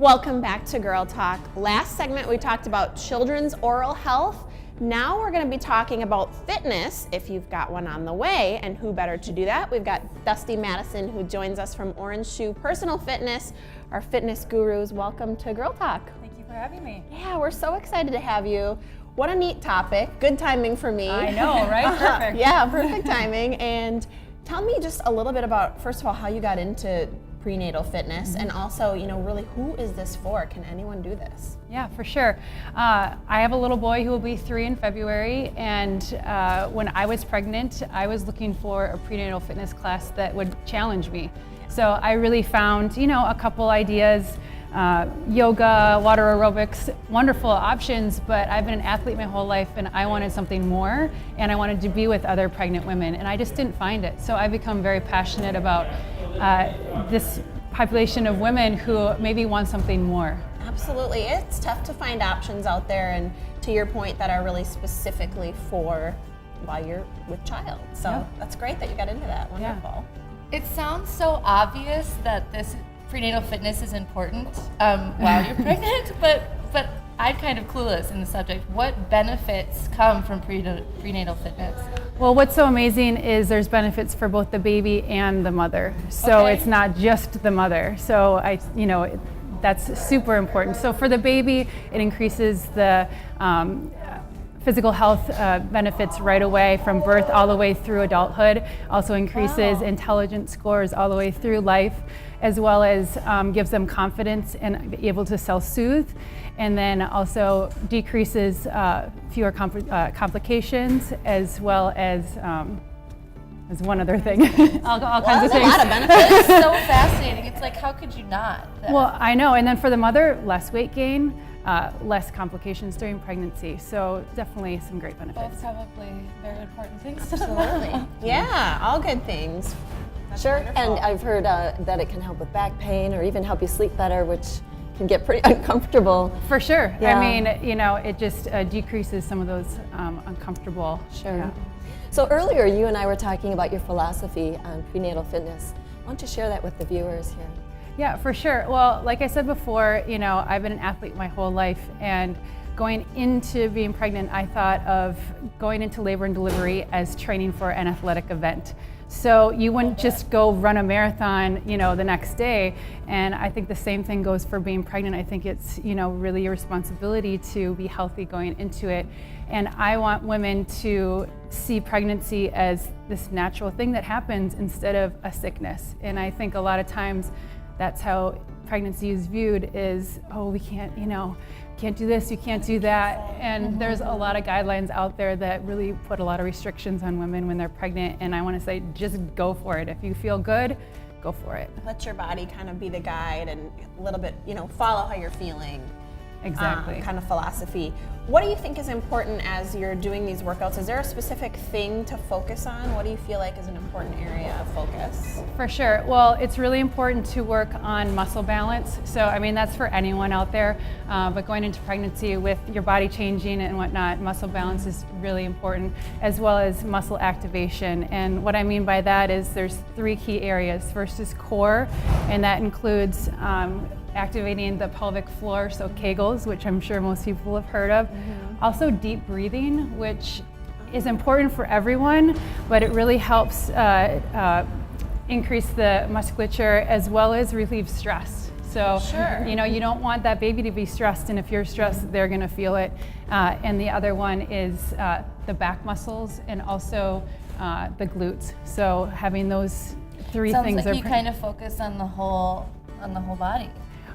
Welcome back to Girl Talk. Last segment we talked about children's oral health. Now we're going to be talking about fitness, if you've got one on the way, and who better to do that? We've got Dusty Madison, who joins us from Orange Shoe Personal Fitness, our fitness gurus. Welcome to Girl Talk. Thank you for having me. Yeah, we're so excited to have you. What a neat topic. Good timing for me. I know, right? Perfect. Yeah, perfect timing. And tell me just a little bit about, first of all, how you got into prenatal fitness, and also, really, who is this for? Can anyone do this? Yeah, for sure. I have a little boy who will be 3 in February, and when I was pregnant, I was looking for a prenatal fitness class that would challenge me. So I really found, a couple ideas, yoga, water aerobics, wonderful options, but I've been an athlete my whole life and I wanted something more, and I wanted to be with other pregnant women, and I just didn't find it. So I've become very passionate about this population of women who maybe want something more. Absolutely. It's tough to find options out there, and to your point, that are really specifically for while you're with child. So yeah. That's great that you got into that. Wonderful. Yeah. It sounds so obvious that this prenatal fitness is important while you're pregnant, but I'm kind of clueless in the subject. What benefits come from prenatal fitness? Well, what's so amazing is there's benefits for both the baby and the mother. So It's not just the mother. So that's super important. So for the baby, it increases the physical health benefits right away from birth all the way through adulthood. Also increases intelligence scores all the way through life, as well as gives them confidence and be able to self-soothe, and then also decreases fewer complications, as well as one other thing. all kinds of things. A lot of benefits. It's so fascinating. It's like, how could you not? Well, I know. And then for the mother, less weight gain, less complications during pregnancy. So definitely some great benefits. Both probably very important things. Absolutely. Yeah, all good things. That's sure, wonderful. and I've heard that it can help with back pain or even help you sleep better, which can get pretty uncomfortable. For sure. Yeah. I mean, it just decreases some of those uncomfortable. Sure. Yeah. So earlier, you and I were talking about your philosophy on prenatal fitness. Why don't you share that with the viewers here? Yeah, for sure. Well, like I said before, I've been an athlete my whole life, and going into being pregnant, I thought of going into labor and delivery as training for an athletic event. So you wouldn't just go run a marathon, the next day. And I think the same thing goes for being pregnant. I think it's, really your responsibility to be healthy going into it. And I want women to see pregnancy as this natural thing that happens instead of a sickness. And I think a lot of times that's how pregnancy is viewed, is, oh, we can't, can't do this, you can't do that. And there's a lot of guidelines out there that really put a lot of restrictions on women when they're pregnant. And I want to say, just go for it. If you feel good, go for it. Let your body kind of be the guide, and a little bit, follow how you're feeling. Exactly. Kind of philosophy. What do you think is important as you're doing these workouts? Is there a specific thing to focus on? What do you feel like is an important area of focus? For sure. Well, it's really important to work on muscle balance. So, that's for anyone out there. But going into pregnancy with your body changing and whatnot, muscle balance is really important, as well as muscle activation. And what I mean by that is there's 3 key areas. First is core, and that includes activating the pelvic floor, so Kegels, which I'm sure most people have heard of. Mm-hmm. Also deep breathing, which is important for everyone, but it really helps increase the musculature as well as relieve stress. So, sure. You don't want that baby to be stressed, and if you're stressed, they're gonna feel it. And the other one is the back muscles, and also the glutes. So having those 3 Sounds things like are you kind of focus on the whole body.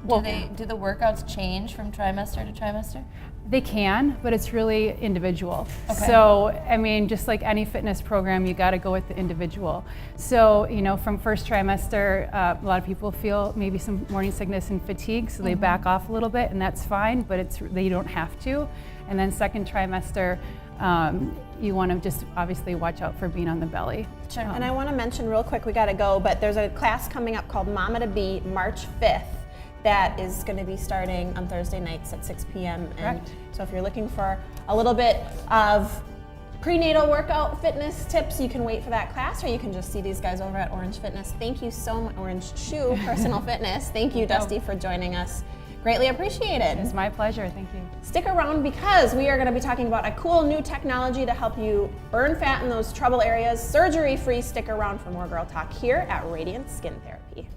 Do the workouts change from trimester to trimester? They can, but it's really individual. Okay. So, just like any fitness program, you got to go with the individual. So, from first trimester, a lot of people feel maybe some morning sickness and fatigue, so they back off a little bit, and that's fine, but they don't have to. And then second trimester, you want to just obviously watch out for being on the belly. Sure. And I want to mention real quick, we got to go, but there's a class coming up called Mama to Be, March 5th. That is going to be starting on Thursday nights at 6 p.m. And so if you're looking for a little bit of prenatal workout fitness tips, you can wait for that class, or you can just see these guys over at Orange Fitness. Thank you so much, Orange Shoe Personal Fitness. Thank you, Dusty, for joining us. Greatly appreciated. It's my pleasure. Thank you. Stick around because we are going to be talking about a cool new technology to help you burn fat in those trouble areas, surgery-free. Stick around for more Girl Talk here at Radiant Skin Therapy.